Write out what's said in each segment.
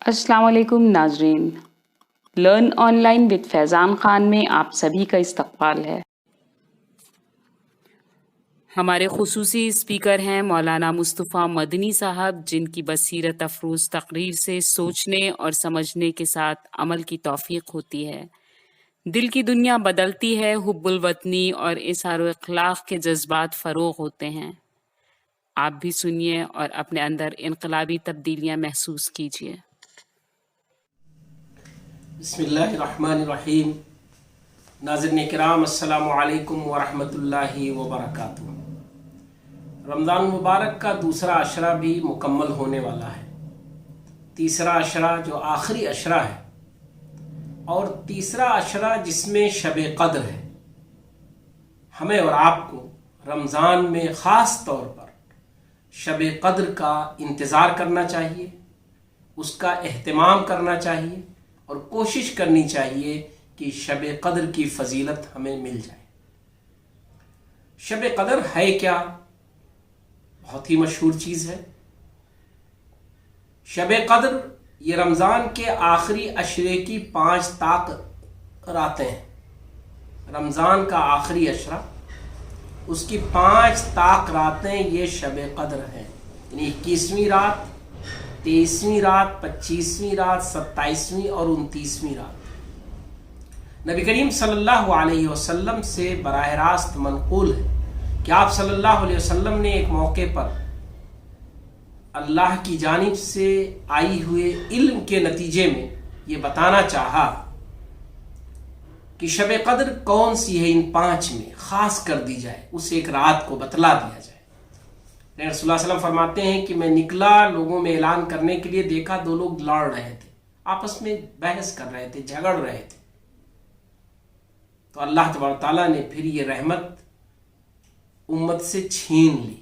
السلام علیکم ناظرین، لرن آن لائن ود فیضان خان میں آپ سبھی کا استقبال ہے۔ ہمارے خصوصی اسپیکر ہیں مولانا مصطفیٰ مدنی صاحب، جن کی بصیرت افروز تقریر سے سوچنے اور سمجھنے کے ساتھ عمل کی توفیق ہوتی ہے۔ دل کی دنیا بدلتی ہے، حب الوطنی اور اظہار و اخلاق کے جذبات فروغ ہوتے ہیں۔ آپ بھی سنیے اور اپنے اندر انقلابی تبدیلیاں محسوس کیجیے۔ بسم اللہ الرحمن الرحیم۔ ناظرین کرام، السلام علیکم ورحمۃ اللہ وبرکاتہ۔ رمضان مبارک کا دوسرا عشرہ بھی مکمل ہونے والا ہے۔ تیسرا عشرہ جو آخری عشرہ ہے، اور تیسرا عشرہ جس میں شب قدر ہے۔ ہمیں اور آپ کو رمضان میں خاص طور پر شب قدر کا انتظار کرنا چاہیے، اس کا اہتمام کرنا چاہیے اور کوشش کرنی چاہیے کہ شب قدر کی فضیلت ہمیں مل جائے۔ شب قدر ہے کیا؟ بہت ہی مشہور چیز ہے۔ شب قدر یہ رمضان کے آخری عشرے کی 5 طاق راتیں ہیں۔ رمضان کا آخری عشرہ، اس کی 5 طاق راتیں یہ شب قدر ہیں، یعنی 21ویں رات، 23ویں رات، 25ویں رات، 27ویں اور 29ویں رات۔ نبی کریم صلی اللہ علیہ وسلم سے براہ راست منقول ہے کہ آپ صلی اللہ علیہ وسلم نے ایک موقع پر اللہ کی جانب سے آئی ہوئے علم کے نتیجے میں یہ بتانا چاہا کہ شب قدر کون سی ہے، ان 5 میں خاص کر دی جائے، اس ایک رات کو بتلا دیا جائے۔ رسول اللہ صلی اللہ علیہ وسلم فرماتے ہیں کہ میں نکلا لوگوں میں اعلان کرنے کے لیے، دیکھا 2 لوگ لڑ رہے تھے، آپس میں بحث کر رہے تھے، جھگڑ رہے تھے۔ تو اللہ تبارک تعالیٰ نے پھر یہ رحمت امت سے چھین لی،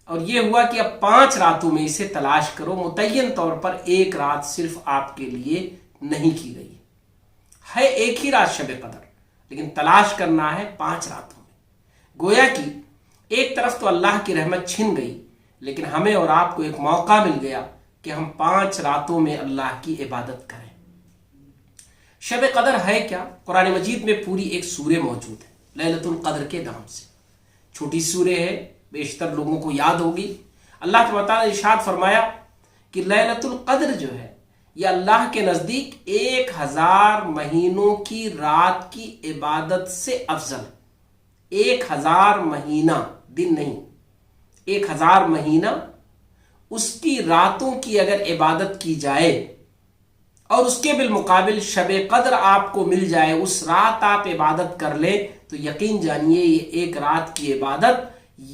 اور یہ ہوا کہ اب 5 راتوں میں اسے تلاش کرو۔ متعین طور پر ایک رات صرف آپ کے لیے نہیں کی گئی ہے، ایک ہی رات شب قدر، لیکن تلاش کرنا ہے 5 راتوں میں۔ گویا کہ ایک طرف تو اللہ کی رحمت چھن گئی، لیکن ہمیں اور آپ کو ایک موقع مل گیا کہ ہم 5 راتوں میں اللہ کی عبادت کریں۔ شب قدر ہے کیا؟ قرآن مجید میں پوری ایک سورہ موجود ہے لیلۃ القدر کے نام سے۔ چھوٹی سورہ ہے، بیشتر لوگوں کو یاد ہوگی۔ اللہ تعالیٰ نے ارشاد فرمایا کہ لیلۃ القدر جو ہے یہ اللہ کے نزدیک 1000 مہینوں کی رات کی عبادت سے افضل ہے۔ 1000 مہینہ، دن نہیں، 1000 مہینہ اس کی راتوں کی اگر عبادت کی جائے اور اس کے بالمقابل شب قدر آپ کو مل جائے، اس رات آپ عبادت کر لیں، تو یقین جانیے یہ ایک رات کی عبادت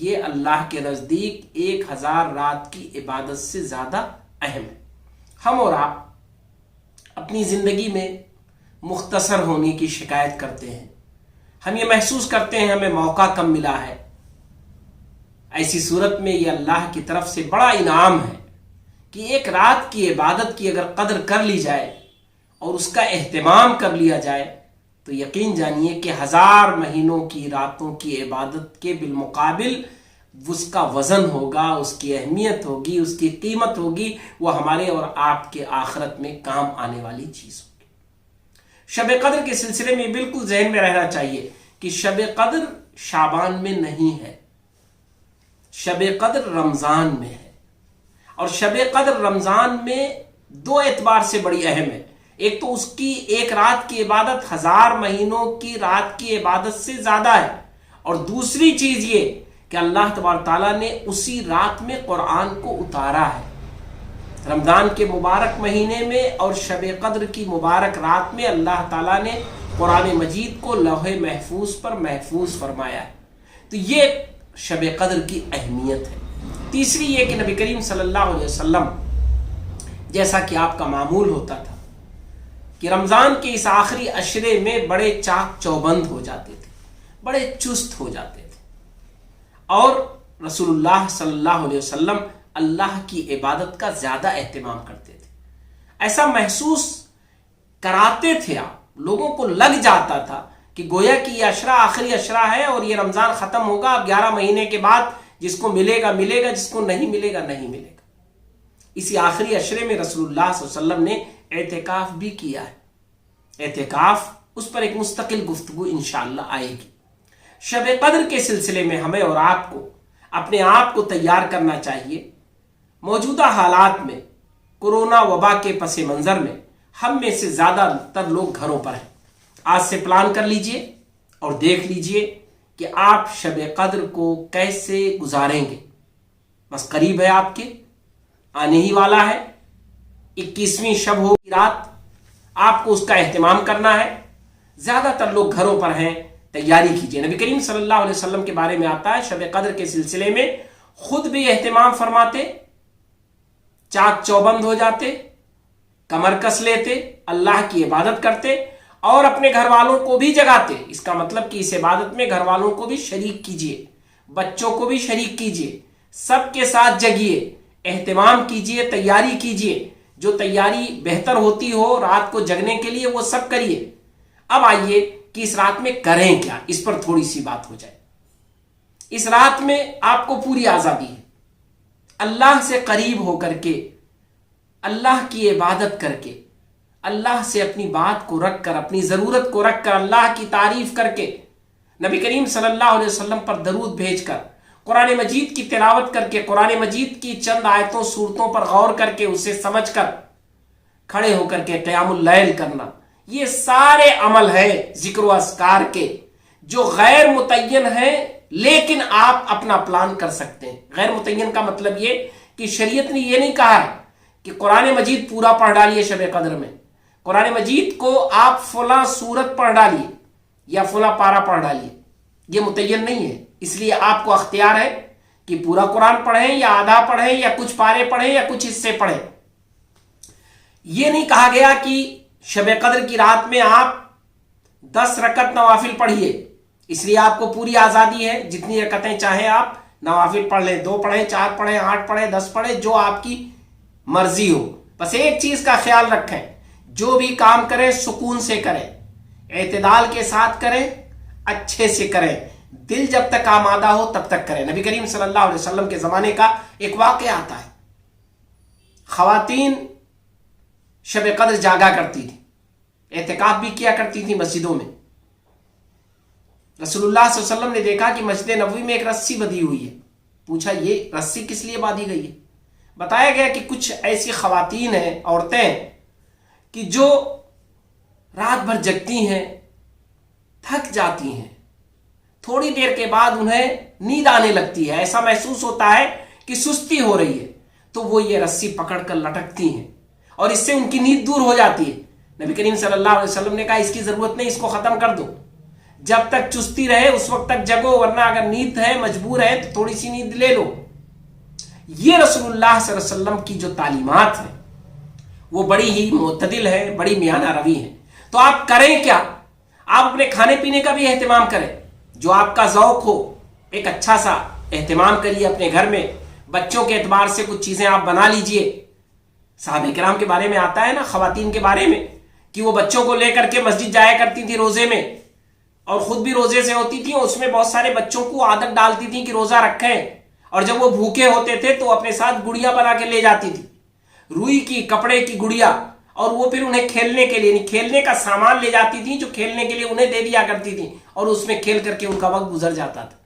یہ اللہ کے نزدیک 1000 رات کی عبادت سے زیادہ اہم ہے۔ ہم اور آپ اپنی زندگی میں مختصر ہونے کی شکایت کرتے ہیں، ہم یہ محسوس کرتے ہیں ہمیں موقع کم ملا ہے۔ ایسی صورت میں یہ اللہ کی طرف سے بڑا انعام ہے کہ ایک رات کی عبادت کی اگر قدر کر لی جائے اور اس کا اہتمام کر لیا جائے، تو یقین جانیے کہ 1000 مہینوں کی راتوں کی عبادت کے بالمقابل اس کا وزن ہوگا، اس کی اہمیت ہوگی، اس کی قیمت ہوگی، وہ ہمارے اور آپ کے آخرت میں کام آنے والی چیز ہوگی۔ شب قدر کے سلسلے میں بالکل ذہن میں رہنا چاہیے کہ شب قدر شعبان میں نہیں ہے، شب قدر رمضان میں ہے، اور شب قدر رمضان میں 2 اعتبار سے بڑی اہم ہے۔ ایک تو اس کی ایک رات کی عبادت 1000 مہینوں کی رات کی عبادت سے زیادہ ہے، اور دوسری چیز یہ کہ اللہ تبارک تعالیٰ نے اسی رات میں قرآن کو اتارا ہے۔ رمضان کے مبارک مہینے میں اور شب قدر کی مبارک رات میں اللہ تعالیٰ نے قرآن مجید کو لوح محفوظ پر محفوظ فرمایا ہے۔ تو یہ شب قدر کی اہمیت ہے۔ تیسری یہ کہ نبی کریم صلی اللہ علیہ وسلم، جیسا کہ آپ کا معمول ہوتا تھا کہ رمضان کے اس آخری عشرے میں بڑے چاق چوبند ہو جاتے تھے، بڑے چست ہو جاتے تھے، اور رسول اللہ صلی اللہ علیہ وسلم اللہ کی عبادت کا زیادہ اہتمام کرتے تھے۔ ایسا محسوس کراتے تھے، آپ لوگوں کو لگ جاتا تھا کہ گویا کہ یہ عشرہ آخری عشرہ ہے اور یہ رمضان ختم ہوگا، اب 11 مہینے کے بعد جس کو ملے گا ملے گا، جس کو نہیں ملے گا نہیں ملے گا۔ इसी आखिरी अशरे में रसूलुल्लाह सल्लल्लाहु अलैहि वसल्लम ने एतिकाफ भी किया है। एतिकाफ, उस पर एक मुस्तकिल गुफ्तगू इंशाअल्लाह आएगी। शब कद्र के सिलसिले में हमें और आपको अपने आप को तैयार करना चाहिए। मौजूदा हालात में, कोरोना वबा के पस मंज़र में, हम में से ज़्यादातर लोग घरों पर हैं। आज से प्लान कर लीजिए और देख लीजिए कि आप शब कद्र को कैसे गुजारेंगे। बस करीब है, आपके आने ही वाला है। 21वीं शब होगी रात, आपको उसका एहतमाम करना है। ज़्यादातर लोग घरों पर हैं, तैयारी कीजिए। नबी करीम सल्लल्लाहु अलैहि वसल्लम के बारे में आता है, शब कद्र के सिलसिले में खुद भी एहतमाम फरमाते, चाक चौबंद हो जाते, कमर कस लेते, अल्लाह की इबादत करते और अपने घर वालों को भी जगाते। इसका मतलब कि इस इबादत में घर वालों को भी शरीक कीजिए, बच्चों को भी शरीक कीजिए, सबके साथ जगिए, एहतमाम कीजिए, तैयारी कीजिए। जो तैयारी बेहतर होती हो रात को जगने के लिए, वो सब करिए। अब आइए कि इस रात में करें क्या, इस पर थोड़ी सी बात हो जाए। इस रात में आपको पूरी आजादी है। अल्लाह से करीब होकर के, अल्लाह की इबादत करके, अल्लाह से अपनी बात को रख कर, अपनी ज़रूरत को रख कर, अल्लाह की तारीफ करके, नबी करीम सल्लल्लाहु अलैहि वसल्लम पर दरूद भेजकर, कुरान मजीद की तिलावत करके, कुरान मजीद की चंद आयतों सूरतों पर गौर करके, उसे समझकर खड़े होकर के क़यामुल लैल करना, ये सारे अमल हैं जिक्र व अस्कार के, जो गैर मुतय्यन है, लेकिन आप अपना प्लान कर सकते हैं। गैर मुतय्यन का मतलब ये कि शरीयत ने ये नहीं कहा है कि कुरान मजीद पूरा पढ़ डालिए शब कद्र में, कुरान मजीद को आप फला सूरत पढ़ डालिए या फला पारा पढ़ डालिए, ये मुतय्यन नहीं है। इसलिए आपको अख्तियार है कि पूरा कुरान पढ़ें या आधा पढ़ें या कुछ पारे पढ़ें या कुछ हिस्से पढ़ें। ये नहीं कहा गया कि शब कद्र की रात में आप 10 रकत नवाफिल पढ़िए, इसलिए आपको पूरी आज़ादी है, जितनी रकतें चाहें आप नवाफिल पढ़ लें, 2 पढ़ें, 4 पढ़ें, 8 पढ़ें, 10 पढ़ें, जो आपकी मर्जी हो। बस एक चीज़ का ख्याल रखें, जो भी काम करें सुकून से करें, एतदाल के साथ करें, अच्छे से करें, दिल जब तक आमादा हो तब तक करें। नबी करीम सल्लल्लाहु अलैहि वसल्लम के ज़माने का एक वाक़या आता है। ख़वातीन शब कद्र जागा करती थी, एहतिकाफ भी किया करती थी मस्जिदों में। रसूलुल्लाह सल्लल्लाहु अलैहि वसल्लम ने देखा कि मस्जिद नबवी में एक रस्सी बंधी हुई है। पूछा, ये रस्सी किस लिए बांधी गई है? बताया गया कि कुछ ऐसी ख़वातीन हैं, औरतें हैं, कि जो रात भर जगती हैं, थक जाती हैं, थोड़ी देर के बाद उन्हें नींद आने लगती है, ऐसा महसूस होता है कि सुस्ती हो रही है, तो वो ये रस्सी पकड़कर लटकती हैं और इससे उनकी नींद दूर हो जाती है। नबी करीम सल्लल्लाहु अलैहि वसल्लम ने कहा, इसकी ज़रूरत नहीं, इसको ख़त्म कर दो, जब तक चुस्ती रहे उस वक्त तक जगो, वरना अगर नींद है, मजबूर है, तो थोड़ी सी नींद ले लो। ये रसूलुल्लाह सल्लल्लाहु अलैहि वसल्लम की जो तालीमात है वो बड़ी ही मुतदिल है, बड़ी मियाना रवी है। तो आप करें क्या? आप अपने खाने पीने का भी एहतमाम करें, जो आपका ज़ौक़ हो, एक अच्छा सा एहतमाम करिए अपने घर में। बच्चों के एतबार से कुछ चीज़ें आप बना लीजिए। साहबे किराम के बारे में आता है ना, ख़वातीन के बारे में, कि वो बच्चों को लेकर के मस्जिद जाया करती थी रोज़े में, और ख़ुद भी रोज़े से होती थी, उसमें बहुत सारे बच्चों को आदत डालती थी कि रोज़ा रखें, और जब वो भूखे होते थे तो अपने साथ गुड़िया बना के ले जाती थी, रुई की, कपड़े की गुड़िया, और वो फिर उन्हें खेलने के लिए, खेलने का सामान ले जाती थी, जो खेलने के लिए उन्हें दे दिया करती थी, और उसमें खेल करके उनका वक्त गुजर जाता था।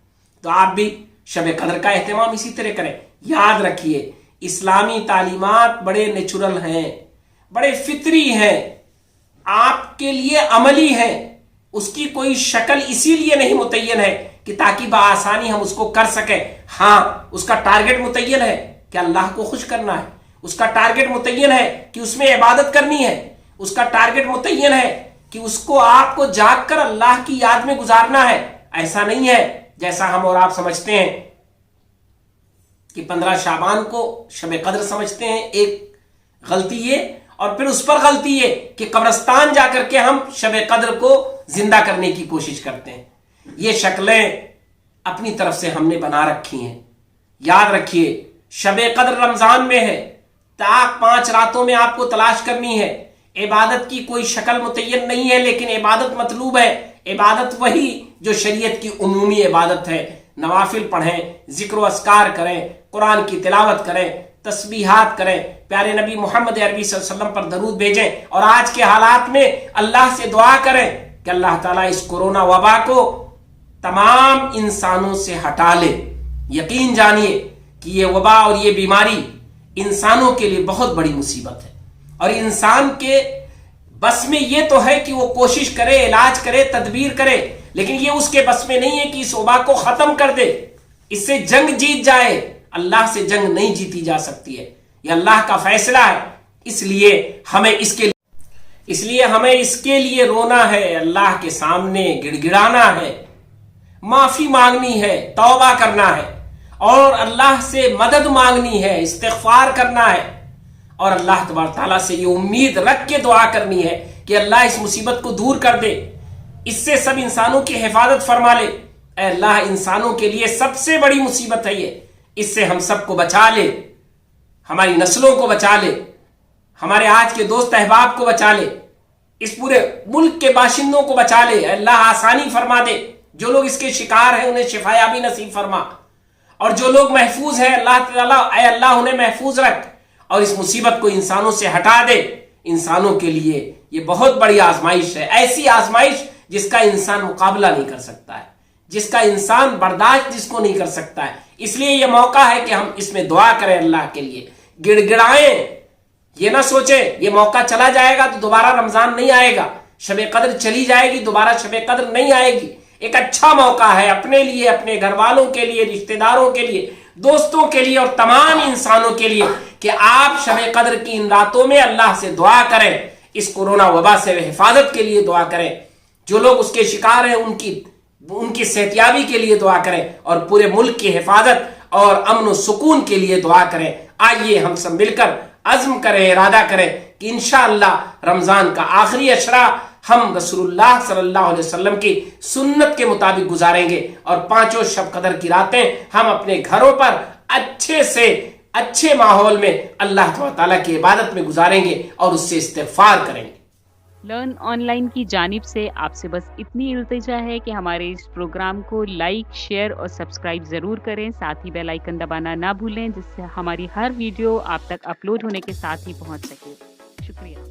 तो आप भी शब कद्र का एहतमाम इसी तरह करें। याद रखिए, इस्लामी तालीमात बड़े नेचुरल हैं, बड़े फितरी हैं, आपके लिए अमली हैं। उसकी कोई शक्ल इसीलिए नहीं मुतय्यन है कि ताकि बआसानी हम उसको कर सकें। हाँ, उसका टारगेट मुतय्यन है कि अल्लाह को खुश करना है, उसका टारगेट मुतय्यन है कि उसमें इबादत करनी है, उसका टारगेट मुतय्यन है कि उसको आपको जाग कर अल्लाह की याद में गुजारना है। ऐसा नहीं है जैसा हम और आप समझते हैं कि 15 शाबान को शब कद्र समझते हैं। एक गलती ये, और फिर उस पर गलती ये कि कब्रिस्तान जाकर के हम शब कद्र को जिंदा करने की कोशिश करते हैं। ये शक्लें अपनी तरफ से हमने बना रखी हैं। याद रखिए, शब कद्र रमजान में है, ताक 5 रातों में आपको तलाश करनी है। इबादत की कोई शक्ल मुतय्यन नहीं है, लेकिन इबादत मतलूब है। इबादत वही जो शरीयत की उमूमी इबादत है। नवाफिल पढ़ें, जिक्र अस्कार करें, कुरान की तिलावत करें, तस्बीहात करें, प्यारे नबी मोहम्मद अरबी सल्लल्लाहु अलैहि वसल्लम पर दरूद भेजें और आज के हालात में अल्लाह से दुआ करें कि अल्लाह ताला इस कोरोना वबा को तमाम इंसानों से हटा ले। यकीन जानिए कि ये वबा और ये बीमारी इंसानों के लिए बहुत बड़ी मुसीबत है और इंसान के बस में ये तो है कि वो कोशिश करे, इलाज करे, तदबीर करे, लेकिन ये उसके बस में नहीं है कि इस वबा को खत्म कर दे, इससे जंग जीत जाए। अल्लाह से जंग नहीं जीती जा सकती है, ये अल्लाह का फैसला है। इसलिए हमें इसके लिए रोना है, अल्लाह के सामने गिड़गिड़ाना है, माफी मांगनी है, तौबा करना है और अल्लाह से मदद मांगनी है, इस्तिग़फ़ार करना है और अल्लाह तबारक ताला से ये उम्मीद रख के दुआ करनी है कि अल्लाह इस मुसीबत को दूर कर दे, इससे सब इंसानों की हिफाजत फरमा ले। ऐ अल्लाह, इंसानों के लिए सबसे बड़ी मुसीबत है ये, इससे हम सबको बचा ले, हमारी नस्लों को बचा ले, हमारे आज के दोस्त अहबाब को बचा ले, इस पूरे मुल्क के बाशिंदों को बचा ले। अल्लाह आसानी फरमा दे, जो लोग इसके शिकार हैं उन्हें शिफायाबी नसीब फरमा और जो लोग महफूज हैं अल्लाह ताला, ऐ अल्लाह उन्हें महफूज रख और इस मुसीबत को इंसानों से हटा दे। इंसानों के लिए ये बहुत बड़ी आजमाइश है, ऐसी आजमाइश जिसका इंसान मुकाबला नहीं कर सकता है, जिसका इंसान बर्दाश्त जिसको नहीं कर सकता है। इसलिए ये मौका है कि हम इसमें दुआ करें, अल्लाह के लिए गिड़गिड़ाएं। ये ना सोचे ये मौका चला जाएगा तो दोबारा रमजान नहीं आएगा, शब कद्र चली जाएगी दोबारा शब कद्र नहीं आएगी। एक अच्छा मौका है अपने लिए, अपने घर वालों के लिए, रिश्तेदारों के लिए, दोस्तों के लिए और तमाम इंसानों के लिए कि आप शब कद्र की इन रातों में अल्लाह से दुआ करें, इस कोरोना वबा से हिफाजत के लिए दुआ करें, जो लोग उसके शिकार हैं उनकी सेहतियाबी के लिए दुआ करें और पूरे मुल्क की हिफाजत और अमन व सुकून के लिए दुआ करें। आइए हम सब मिलकर अज़्म करें, इरादा करें कि इंशाअल्लाह रमजान का आखिरी अशरा हम रसूलुल्लाह सल्लल्लाहु अलैहि वसल्लम की सुन्नत के मुताबिक गुजारेंगे और पांचों शब कदर की रातें हम अपने घरों पर अच्छे से अच्छे माहौल में अल्लाह ताला की इबादत में गुजारेंगे और उससे इस्तिग़फ़ार करेंगे। लर्न ऑनलाइन की जानिब से आपसे बस इतनी इल्तिजा है कि हमारे इस प्रोग्राम को लाइक, शेयर और सब्सक्राइब ज़रूर करें। साथ ही बेल आइकन दबाना ना भूलें, जिससे हमारी हर वीडियो आप तक अपलोड होने के साथ ही पहुंच सके। शुक्रिया।